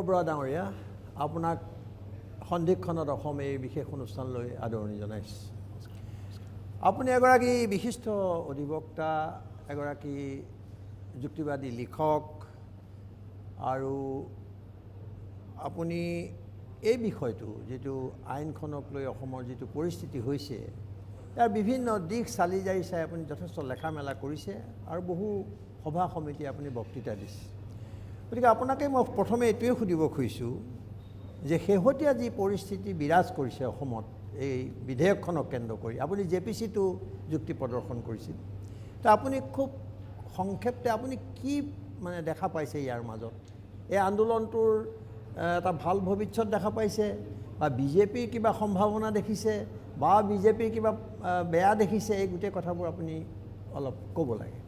বৰুৱা ডাঙৰীয়া আপোনাক সন্ধিক্ষণত অসম এই বিশেষ অনুষ্ঠানলৈ আদৰণি জনাইছোঁ। আপুনি এগৰাকী বিশিষ্ট অধিবক্তা, এগৰাকী যুক্তিবাদী লিখক, আৰু আপুনি এই বিষয়টো যিটো আইনখনক লৈ অসমৰ যিটো পৰিস্থিতি হৈছে ইয়াৰ বিভিন্ন দিশ চালি জাৰি চাই আপুনি যথেষ্ট লেখা মেলা কৰিছে আৰু বহু সভা সমিতি আপুনি বক্তৃতা দিছে। গতিকে আপোনাকে মই প্ৰথমে এইটোৱে সুধিব খুজিছোঁ যে শেহতীয়া যি পৰিস্থিতি বিৰাজ কৰিছে অসমত এই বিধেয়কখনক কেন্দ্ৰ কৰি, আপুনি জেপিচিটো যুক্তি প্ৰদৰ্শন কৰিছিল, তো আপুনি খুব সংক্ষেপে আপুনি কি মানে দেখা পাইছে ইয়াৰ মাজত? এই আন্দোলনটোৰ এটা ভাল ভৱিষ্যত দেখা পাইছে, বা বিজেপিৰ কিবা সম্ভাৱনা দেখিছে, বা বিজেপিৰ কিবা বেয়া দেখিছে? এই গোটেই কথাবোৰ আপুনি অলপ ক'ব লাগে।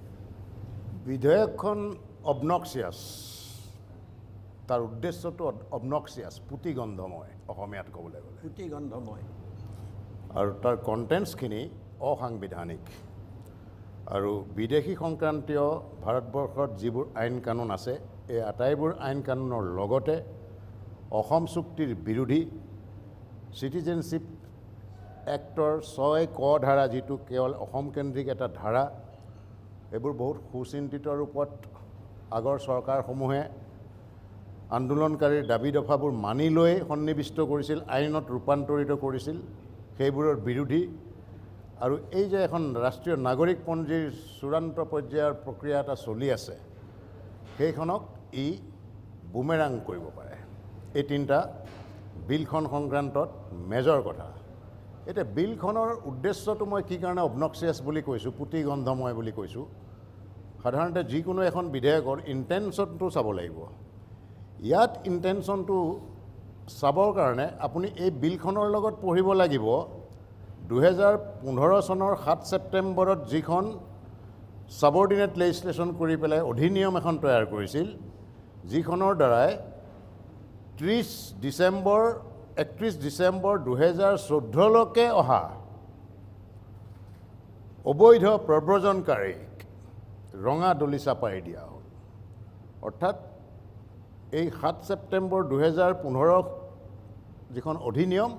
বিধেয়কখন অবনক্সিয়াছ, তাৰ উদ্দেশ্যটো অবনক্সিয়াছ, পুতিগন্ধময়, অসমীয়াত ক'বলৈ গ'লে পুতিগন্ধময়, আৰু তাৰ কণ্টেণ্টছখিনি অসাংবিধানিক। আৰু বিদেশী সংক্ৰান্তীয় ভাৰতবৰ্ষত যিবোৰ আইন কানুন আছে, এই আটাইবোৰ আইন কানুনৰ লগতে অসম চুক্তিৰ বিৰোধী চিটিজেনশ্বিপ এক্টৰ 6 ক ধাৰা, যিটো কেৱল অসমকেন্দ্ৰিক এটা ধাৰা, এইবোৰ বহুত সুচিন্তিত ৰূপত আগৰ চৰকাৰসমূহে আন্দোলনকাৰীৰ দাবী দফাবোৰ মানি লৈ সন্নিৱিষ্ট কৰিছিল, আইনত ৰূপান্তৰিত কৰিছিল, সেইবোৰৰ বিৰোধী। আৰু এই যে এখন ৰাষ্ট্ৰীয় নাগৰিকপঞ্জীৰ চূড়ান্ত পৰ্যায়ৰ প্ৰক্ৰিয়া এটা চলি আছে, সেইখনক ই বুমেৰাং কৰিব পাৰে। এই তিনিটা বিলখন সংক্ৰান্তত মেজৰ কথা। এতিয়া বিলখনৰ উদ্দেশ্যটো মই কি কাৰণে অবনক্সিয়াছ বুলি কৈছোঁ, পুতিগন্ধময় বুলি কৈছোঁ, সাধাৰণতে যিকোনো এখন বিধেয়কৰ ইণ্টেনশ্যনটো চাব লাগিব। ইয়াত ইণ্টেনশ্যনটো চাবৰ কাৰণে আপুনি এই বিলখনৰ লগত পঢ়িব লাগিব 2015 চনৰ 7 ছেপ্টেম্বৰত যিখন ছাবঅৰ্ডিনেট লেজিছলেশ্যন কৰি পেলাই অধিনিয়ম এখন তৈয়াৰ কৰিছিল, যিখনৰ দ্বাৰাই 31 ডিচেম্বৰ 2014লৈকে অহা অবৈধ প্ৰব্ৰজনকাৰীক ৰঙা দলিচা পাৰি দিয়া হ'ল। অৰ্থাৎ এই 7 ছেপ্টেম্বৰ 2015 যিখন অধিনিয়ম,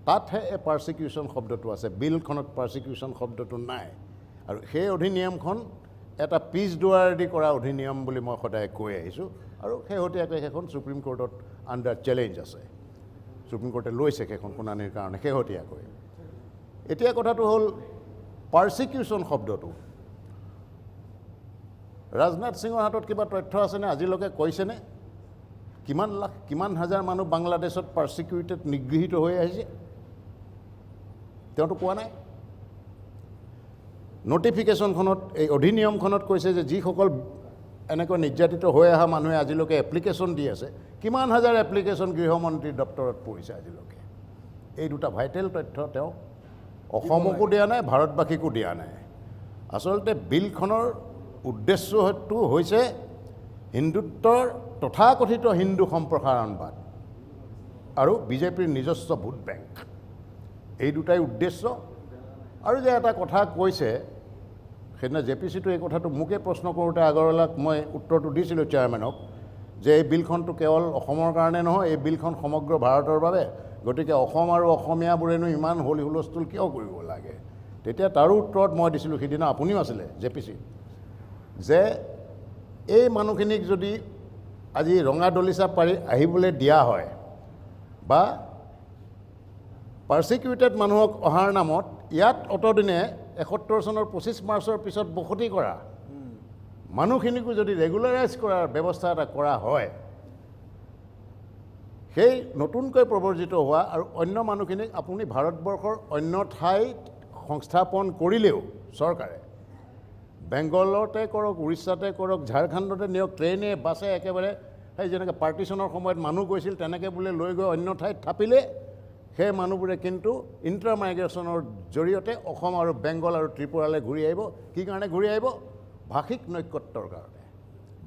তাতহে এই পাৰ্চিকিউশ্যন শব্দটো আছে, বিলখনত পাৰ্চিকিউশ্যন শব্দটো নাই। আৰু সেই অধিনিয়মখন এটা পিছ দুৱাৰেদি কৰা অধিনিয়ম বুলি মই সদায় কৈ আহিছোঁ, আৰু শেহতীয়াকৈ সেইখন ছুপ্ৰিম কোৰ্টত আণ্ডাৰ চেলেঞ্জ আছে। ছুপ্ৰিম কোৰ্টে লৈছে সেইখন শুনানিৰ কাৰণে শেহতীয়াকৈ। এতিয়া কথাটো হ'ল পাৰ্চিকিউশ্যন শব্দটো ৰাজনাথ সিঙৰ হাতত কিবা তথ্য আছেনে? আজিলৈকে কৈছেনে কিমান লাখ কিমান হাজাৰ মানুহ বাংলাদেশত পাৰ্চিকিউটেড, নিগৃহীত হৈ আহিছে? তেওঁতো কোৱা নাই। নটিফিকেশ্যনখনত, এই অধিনিয়মখনত কৈছে যে যিসকল এনেকৈ নিৰ্যাতিত হৈ অহা মানুহে আজিলৈকে এপ্লিকেশ্যন দি আছে, কিমান হাজাৰ এপ্লিকেশ্যন গৃহমন্ত্ৰীৰ দপ্তৰত পৰিছে আজিলৈকে। এই দুটা ভাইটেল তথ্য তেওঁ অসমকো দিয়া নাই, ভাৰতবাসীকো দিয়া নাই। আচলতে বিলখনৰ উদ্দেশ্যটো হৈছে হিন্দুত্বৰ তথাকথিত হিন্দু সম্প্ৰসাৰণবাদ আৰু বিজেপিৰ নিজস্ব ভোট বেংক, এই দুটাই উদ্দেশ্য। আৰু যে এটা কথা কৈছে, সেইদিনা জেপিচিটো এই কথাটো মোকে প্ৰশ্ন কৰোঁতে আগৰৱালাক মই উত্তৰটো দিছিলোঁ চেয়াৰমেনক, যে এই বিলখনটো কেৱল অসমৰ কাৰণে নহয়, এই বিলখন সমগ্ৰ ভাৰতৰ বাবে, গতিকে অসম আৰু অসমীয়াবোৰেনো ইমান হলি হুলস্থুল কিয় কৰিব লাগে? তেতিয়া তাৰো উত্তৰত মই দিছিলোঁ, সিদিনা আপুনিও আছিলে জেপিচি, যে এই মানুহখিনিক যদি আজি ৰঙা দলিচা পাৰি আহিবলৈ দিয়া হয়, বা পাৰ্চিকিউটেড মানুহক অহাৰ নামত ইয়াত অতদিনে 71 চনৰ 25 মাৰ্চৰ পিছত বসতি কৰা মানুহখিনিকো যদি ৰেগুলাৰাইজ কৰাৰ ব্যৱস্থা এটা কৰা হয়, সেই নতুনকৈ প্ৰৱৰ্জিত হোৱা আৰু অন্য মানুহখিনিক আপুনি ভাৰতবৰ্ষৰ অন্য ঠাইত সংস্থাপন কৰিলেও চৰকাৰে, বেংগলতে কৰক, উৰিষ্যাতে কৰক, ঝাৰখণ্ডতে নিয়ক, ট্ৰেইনে বাছে, একেবাৰে সেই যেনেকৈ পাৰ্টিশ্যনৰ সময়ত মানুহ গৈছিল তেনেকৈ বোলে লৈ গৈ অন্য ঠাইত থাপিলে, সেই মানুহবোৰে কিন্তু ইণ্টাৰ মাইগ্ৰেশ্যনৰ জৰিয়তে অসম আৰু বেংগল আৰু ত্ৰিপুৰালৈ ঘূৰি আহিব। কি কাৰণে ঘূৰি আহিব? ভাষিক নৈকট্যৰ কাৰণে।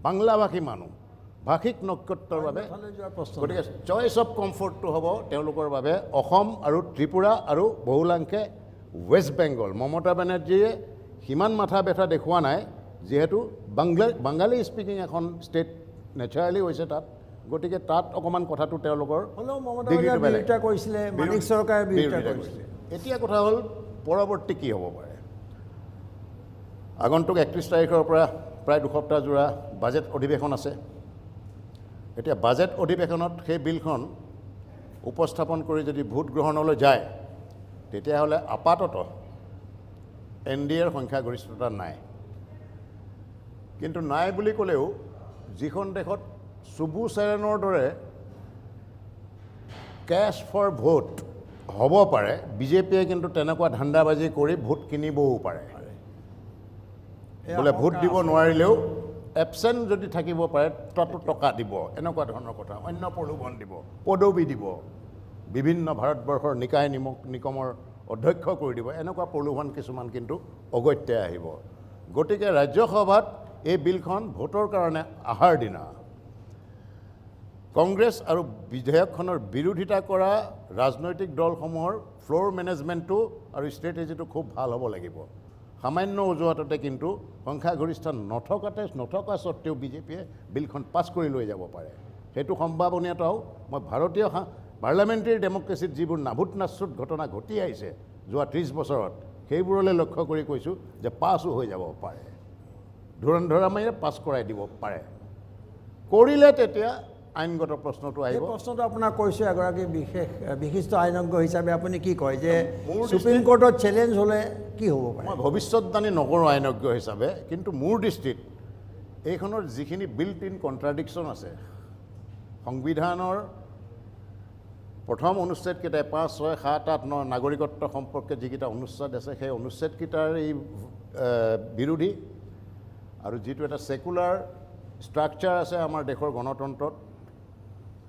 বাংলাভাষী মানুহ ভাষিক নৈকট্যৰ বাবে। গতিকে চইচ অফ কমফৰ্টটো হ'ব তেওঁলোকৰ বাবে অসম আৰু ত্ৰিপুৰা আৰু বহুলাংশে ৱেষ্ট বেংগল। মমতা বেনাৰ্জীয়ে সিমান মাথা ব্যথা দেখুওৱা নাই, যিহেতু বাংগালী স্পিকিং এখন ষ্টেট নেচাৰেলি হৈছে তাত, গতিকে তাত অকণমান কথাটো তেওঁলোকৰ হ'লেও মমতা ডিগ্ৰীটো বানাৰ্জীয়ে বেলেগ। বিৰোধিতা কৰিছিলে, মানিক চৰকাৰে বিৰোধিতা কৰিছিলে। এতিয়া কথা হ'ল পৰৱৰ্তী কি হ'ব পাৰে। আগন্তুক 31 তাৰিখৰ পৰা প্ৰায় দুসপ্তাহ জোৰা বাজেট অধিৱেশন আছে। এতিয়া বাজেট অধিৱেশনত সেই বিলখন উপস্থাপন কৰি যদি ভোট গ্ৰহণলৈ যায়, তেতিয়াহ'লে আপাতত NDAৰ সংখ্যাগৰিষ্ঠতা নাই। কিন্তু নাই বুলি ক'লেও যিখন দেশত চুবু চেৰেনৰ দৰে কেছ ফৰ ভোট হ'ব পাৰে, বিজেপিয়ে কিন্তু তেনেকুৱা ধান্দাবাজি কৰি ভোট কিনিবও পাৰে। বোলে ভোট দিব নোৱাৰিলেও এবচেণ্ট যদি থাকিব পাৰে তাতো টকা দিব, এনেকুৱা ধৰণৰ কথা। অন্য প্ৰলোভন দিব, পদবী দিব, বিভিন্ন ভাৰতবৰ্ষৰ নিকায় নিকমৰ অধ্যক্ষ কৰি দিব, এনেকুৱা প্ৰলোভন কিছুমান কিন্তু অগত্যে আহিব। গতিকে ৰাজ্যসভাত এই বিলখন ভোটৰ কাৰণে অহাৰ দিনা কংগ্ৰেছ আৰু বিধেয়কখনৰ বিৰোধিতা কৰা ৰাজনৈতিক দলসমূহৰ ফ্ল'ৰ মেনেজমেণ্টটো আৰু ষ্ট্ৰেটেজিটো খুব ভাল হ'ব লাগিব। সামান্য অজুহাততে কিন্তু সংখ্যাগৰিষ্ঠ নথকা স্বত্তেও বিজেপিয়ে বিলখন পাছ কৰি লৈ যাব পাৰে। সেইটো সম্ভাৱনীয়তাও মই ভাৰতীয় পাৰ্লামেণ্টাৰী ডেম'ক্ৰেচিত যিবোৰ নাভূত নাচুত ঘটনা ঘটি আহিছে যোৱা 30 বছৰত, সেইবোৰলৈ লক্ষ্য কৰি কৈছোঁ যে পাছো হৈ যাব পাৰে। ধুৰন্ধৰামাৰীয়ে পাছ কৰাই দিব পাৰে। কৰিলে তেতিয়া আইনগত প্ৰশ্নটো আহিব। এই প্ৰশ্নটো আপোনাক কৈছোঁ, এগৰাকী বিশিষ্ট আইনজ্ঞ হিচাপে আপুনি কি কয় যে সুপ্ৰিম কোৰ্টত চেলেঞ্জ হ'লে কি হ'ব পাৰে? মই ভৱিষ্যতবাণী নকৰোঁ আইনজ্ঞ হিচাপে, কিন্তু মোৰ দৃষ্টিত এইখনৰ যিখিনি বিল্ট ইন কণ্ট্ৰাডিকশ্যন আছে, সংবিধানৰ প্ৰথম অনুচ্ছেদকেইটাই 5, 6, 7, 8, 9 নাগৰিকত্ব সম্পৰ্কে যিকেইটা অনুচ্ছেদ আছে, সেই অনুচ্ছেদকেইটাৰ এই বিৰোধী, আৰু যিটো এটা ছেকুলাৰ ষ্ট্ৰাকচাৰ আছে আমাৰ দেশৰ গণতন্ত্ৰত,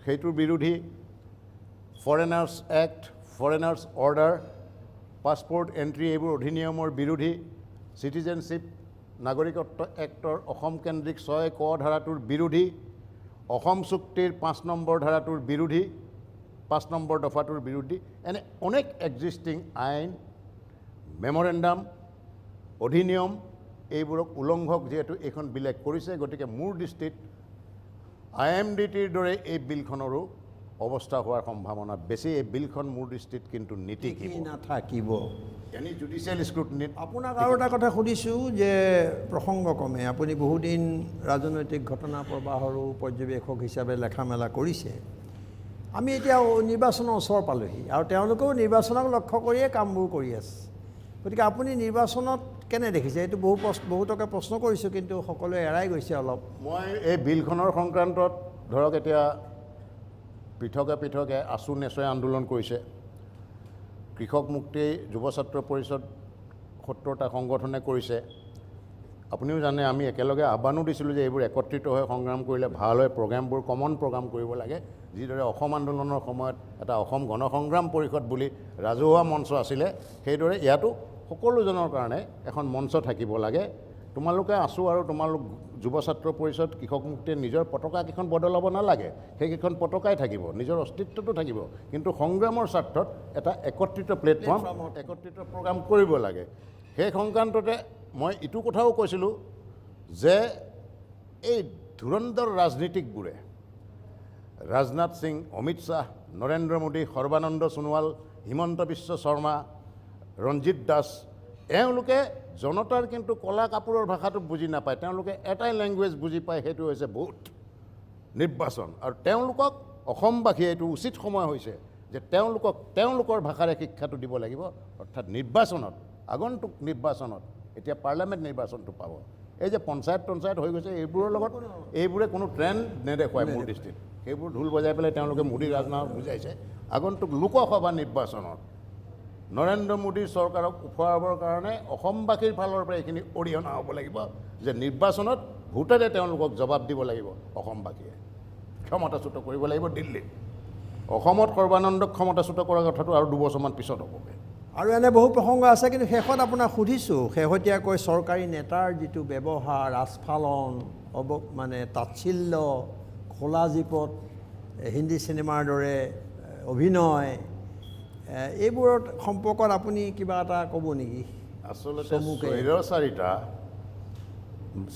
সেইটোৰ বিৰোধী। Foreigners act, foreigners order, passport entry, এইবোৰ অধিনিয়মৰ বিৰোধী। চিটিজেনশ্বিপ নাগৰিকত্ব এক্টৰ অসম কেন্দ্ৰিক 6 ক ধাৰাটোৰ বিৰোধী। অসম চুক্তিৰ 5 নম্বৰ ধাৰাটোৰ বিৰোধী, 5 নম্বৰ দফাটোৰ বিৰোধী। এনে অনেক এক্সিষ্টিং আইন, মেমৰেণ্ডাম, অধিনিয়ম, এইবোৰক উলংঘক যিহেতু এইখন বিলে কৰিছে। গতিকে মোৰ দৃষ্টিত IMDTৰ দৰে এই বিলখনৰো অৱস্থা হোৱাৰ সম্ভাৱনা বেছি। এই বিলখন মোৰ দৃষ্টিত কিন্তু নীতিশীল নাথাকিব। এনি জুডিচিয়েল স্ক্ৰুটনিত। আপোনাক আৰু এটা কথা সুধিছোঁ যে প্ৰসংগক্ৰমে আপুনি বহুদিন ৰাজনৈতিক ঘটনা প্ৰবাহৰো পৰ্যবেক্ষক হিচাপে লেখা মেলা কৰিছে। আমি এতিয়া নিৰ্বাচনৰ ওচৰ পালোহি আৰু তেওঁলোকেও নিৰ্বাচনক লক্ষ্য কৰিয়ে কামবোৰ কৰি আছে। গতিকে আপুনি নিৰ্বাচনত কেনে দেখিছে? এইটো বহুতকে প্ৰশ্ন কৰিছোঁ, কিন্তু সকলোৱে এৰাই গৈছে অলপ। মই এই বিলখনৰ সংক্ৰান্তত ধৰক এতিয়া পৃথকে আছু নেচৈ আন্দোলন কৰিছে, কৃষক মুক্তি যুৱ ছাত্ৰ পৰিষদ 70টা সংগঠনে কৰিছে। আপুনিও জানে আমি একেলগে আহ্বানো দিছিলোঁ যে এইবোৰ একত্ৰিত হৈ সংগ্ৰাম কৰিলে ভাল হয়, প্ৰগ্ৰামবোৰ কমন প্ৰগ্ৰাম কৰিব লাগে। যিদৰে অসম আন্দোলনৰ সময়ত এটা অসম গণসংগ্ৰাম পৰিষদ বুলি ৰাজহুৱা মঞ্চ আছিলে, সেইদৰে ইয়াতো সকলোজনৰ কাৰণে এখন মঞ্চ থাকিব লাগে। তোমালোকে আছু আৰু তোমালোক যুৱ ছাত্ৰ পৰিষদ কৃষক মুক্তিয়ে নিজৰ পতাকাকেইখন বদলাব নালাগে, সেইকেইখন পতাকাই থাকিব, নিজৰ অস্তিত্বটো থাকিব, কিন্তু সংগ্ৰামৰ স্বাৰ্থত এটা একত্ৰিত প্লেটফৰ্ম, একত্ৰিত প্ৰগ্ৰাম কৰিব লাগে। সেই সংক্ৰান্ততে মই ইটো কথাও কৈছিলোঁ যে এই ধুৰন্ধৰ ৰাজনীতিকবোৰে ৰাজনাথ সিং, অমিত শ্বাহ, নৰেন্দ্ৰ মোদী, সৰ্বানন্দ সোণোৱাল, হিমন্ত বিশ্ব শৰ্মা, ৰঞ্জিত দাস, এওঁলোকে জনতাৰ কিন্তু কলা কাপোৰৰ ভাষাটো বুজি নাপায়। তেওঁলোকে এটাই লেংগুৱেজ বুজি পায়, সেইটো হৈছে ভোট, নিৰ্বাচন। আৰু তেওঁলোকক অসমবাসীয়ে এইটো উচিত সময় হৈছে যে তেওঁলোকক তেওঁলোকৰ ভাষাৰে শিক্ষাটো দিব লাগিব। অৰ্থাৎ নিৰ্বাচনত, আগন্তুক নিৰ্বাচনত, এতিয়া পাৰ্লামেণ্ট নিৰ্বাচনটো পাব, এই যে পঞ্চায়ত হৈ গৈছে, এইবোৰৰ লগত এইবোৰে কোনো ট্ৰেণ্ড নেদেখুৱায় মোৰ দৃষ্টিত। সেইবোৰ ঢোল বজাই পেলাই তেওঁলোকে মোদী ৰাজনাথক বুজাইছে। আগন্তুক লোকসভা নিৰ্বাচনত নৰেন্দ্ৰ মোদীৰ চৰকাৰক উফৰাবৰ কাৰণে অসমবাসীৰ ফালৰ পৰা এইখিনি অৰিহণা হ'ব লাগিব যে নিৰ্বাচনত ভোটেৰে তেওঁলোকক জবাব দিব লাগিব। অসমবাসীয়ে ক্ষমতাচ্যুত কৰিব লাগিব দিল্লীত। অসমত সৰ্বানন্দক ক্ষমতাচ্যুত কৰাৰ কথাটো আৰু 2 বছৰমান পিছত হ'বগৈ। আৰু এনে বহু প্ৰসংগ আছে, কিন্তু শেষত আপোনাক সুধিছোঁ, শেহতীয়াকৈ চৰকাৰী নেতাৰ যিটো ব্যৱহাৰ, আস্ফালন, মানে তাচ্ছিল্য, খোলা জীপত হিন্দী চিনেমাৰ দৰে অভিনয়, এইবোৰৰ সম্পৰ্কত আপুনি কিবা এটা ক'ব নেকি? আচলতে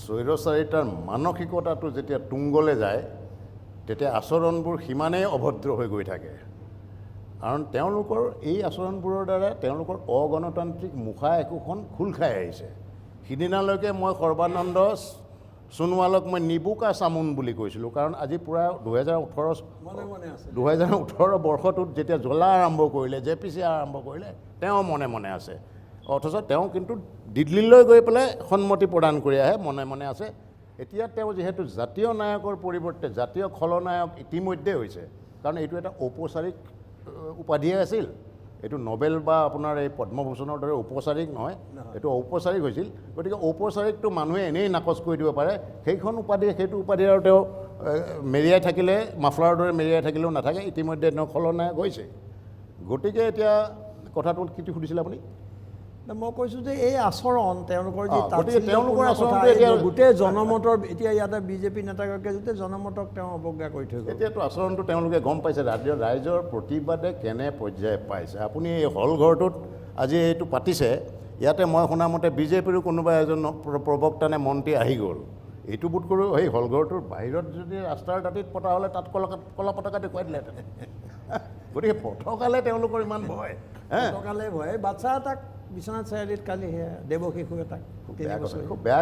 স্বৈৰচাৰিতাৰ মানসিকতাটো যেতিয়া তুংগলৈ যায়, তেতিয়া আচৰণবোৰ সিমানেই অভদ্ৰ হৈ গৈ থাকে কাৰণ তেওঁলোকৰ এই আচৰণবোৰৰ দ্বাৰা তেওঁলোকৰ অগণতান্ত্ৰিক মুখা একোখন খোল খাই আহিছে সিদিনালৈকে মই সৰ্বানন্দ সোণোৱালক মই নিবুকা চামুন বুলি কৈছিলোঁ কাৰণ আজি পূৰা 2018 বৰ্ষটোত যেতিয়া জ্বলা আৰম্ভ কৰিলে JPC আৰম্ভ কৰিলে তেওঁ মনে মনে আছে অথচ তেওঁ কিন্তু দিল্লীলৈ গৈ পেলাই সন্মতি প্ৰদান কৰি আহে মনে মনে আছে এতিয়া তেওঁ যিহেতু জাতীয় নায়কৰ পৰিৱৰ্তে জাতীয় খলনায়ক ইতিমধ্যে হৈছে কাৰণ এইটো এটা ঔপচাৰিক উপাধিয়ে আছিল এইটো নোবেল বা আপোনাৰ এই পদ্মভূষণৰ দৰে ঔপচাৰিক নহয় এইটো ঔপচাৰিক হৈছিল গতিকে ঔপচাৰিকটো মানুহে এনেই নাকচ কৰি দিব পাৰে সেইখন উপাধি সেইটো উপাধি আৰু তেওঁ মেৰিয়াই থাকিলে মাফলাৰৰ দৰে মেৰিয়াই থাকিলেও নাথাকে ইতিমধ্যে তেওঁ খলনায়ক হৈছে গতিকে এতিয়া কথাটো কি সুধিছিলে আপুনি মই কৈছোঁ যে এই আচৰণ তেওঁলোকৰ যি গতিকে তেওঁলোকৰ আচৰণটো এতিয়া গোটেই জনমতৰ এতিয়া ইয়াতে বিজেপি নেতাগৰাকীয়ে গোটেই জনমতক তেওঁ অৱজ্ঞা কৰি থৈ গ'ল এতিয়াতো আচৰণটো তেওঁলোকে গম পাইছে ৰাইজৰ প্ৰতিবাদে কেনে পৰ্যায় পাইছে আপুনি এই হলঘৰটোত আজি এইটো পাতিছে ইয়াতে মই শুনামতে বিজেপিৰো কোনোবা এজন প্ৰবক্তা নে মন্ত্ৰী আহি গ'ল এইটো বোধ কৰোঁ সেই হলঘৰটোৰ বাহিৰত যদি ৰাস্তাৰ দাঁতিত পতা হ'লে তাত কলা পতাকা দেখুৱাই দিলেহেঁতেন গতিকে পতাকালে তেওঁলোকৰ ইমান ভয় পতাকালে ভয় বাচ্চা এটাক বিশ্বনাথ চাৰিআলিত কালি সেয়া দেৱ শিশু এটাক খুব বেয়া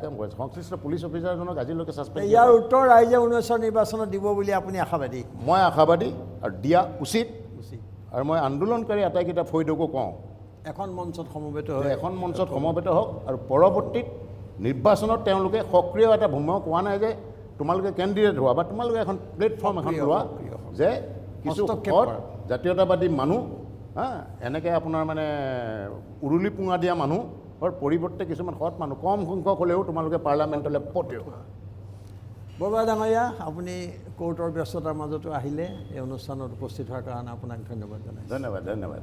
কাম কৰিছে সংশ্লিষ্ট পুলিচ অফিচাৰজনক আজিলৈকে ছাছপেণ্ড ইয়াৰ উত্তৰ ৰাইজে 19 নিৰ্বাচনত দিব বুলি আপুনি আশাবাদী মই আশাবাদী আৰু দিয়া উচিত আৰু মই আন্দোলনকাৰী আটাইকেইটা ফৈদকো কওঁ এখন মঞ্চত সমবেত হওক আৰু পৰৱৰ্তীত নিৰ্বাচনত তেওঁলোকে সক্ৰিয় এটা ভূমিকা কোৱা নাই যে তোমালোকে কেণ্ডিডেট হোৱা বা তোমালোকে এখন প্লেটফৰ্ম এখন লোৱা যে কিছু জাতীয়তাবাদী মানুহ এনেকৈ আপোনাৰ মানে উৰুলি পুঙা দিয়া মানুহৰ পৰিৱৰ্তে কিছুমান সৎ মানুহ কম সংখ্যক হ'লেও তোমালোকে পাৰ্লামেণ্টলৈ পঠিওৱা বৰবৰা ডাঙৰীয়া আপুনি কোৰ্টৰ ব্যস্ততাৰ মাজতো আহিলে এই অনুষ্ঠানত উপস্থিত হোৱাৰ কাৰণে আপোনাক ধন্যবাদ জনাইছোঁ ধন্যবাদ